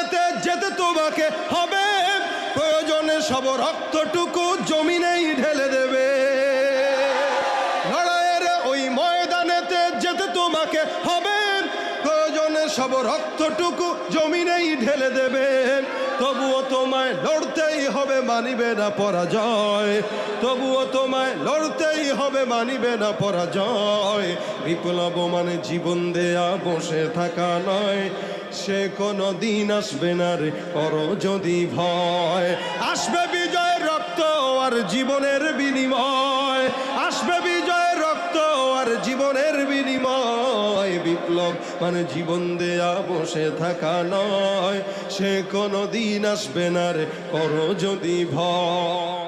ময়দানেতে যেতে তোমাকে হবে, প্রয়োজনে সব রক্তটুকু জমিনেই ঢেলে দেবে। লড়াইয়ের ওই ময়দানেতে যেতে তোমাকে হবে, প্রয়োজনে সব রক্তটুকু জমিনেই ঢেলে দেবে। তবুও তোমায় লড়তেই হবে, মানিবে না পরাজয়। তবুও তোমায় লড়তেই হবে, মানিবে না পরাজয়। বিপ্লব মানে জীবন দেয়া বসে থাকা নয়, সে কোনো দিন আসবে না রে করো যদি ভয়। আসবে বিজয়ের রক্ত আর জীবনের বিনিময়, আসবে বিজয়ের রক্ত আর জীবনের বিনিময়। বিপ্লব মানে জীবন দেয়া বসে থাকা নয়, সে কোনো দিন আসবে না রে করো যদি ভয়।